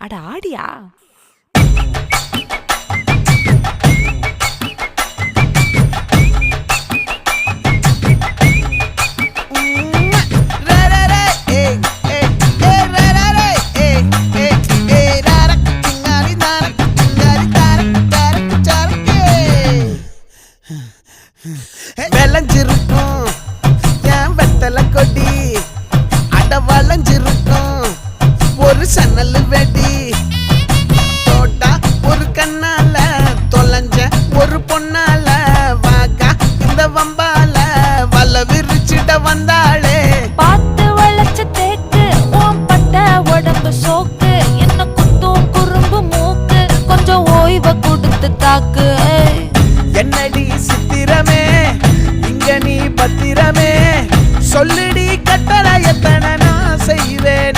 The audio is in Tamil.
அட ஆடியா? விளைஞ்சிருக்கும் என் வெத்தலை கொடி, அட வளைஞ்சிருக்கும் ஒரு சன்னல் வெடி. தோட்டா ஒரு கண்ணால தொலைஞ்ச ஒரு பொண்ணால வாக்கா இந்த வம்பால வல விரிச்சிட வந்தாளே. பார்த்து வளைச்ச தேக்கு ஓம் பட்ட உடம்பு சோக்கு, என்ன குத்தும் குறும்பு மூக்கு, கொஞ்சம் ஓய்வை கொடுத்து தாக்கு. என்னடி சித்திரமே இங்க நீ பத்திரமே, சொல்லுடி கட்டளை எத்தனை நான் செய்வேன்.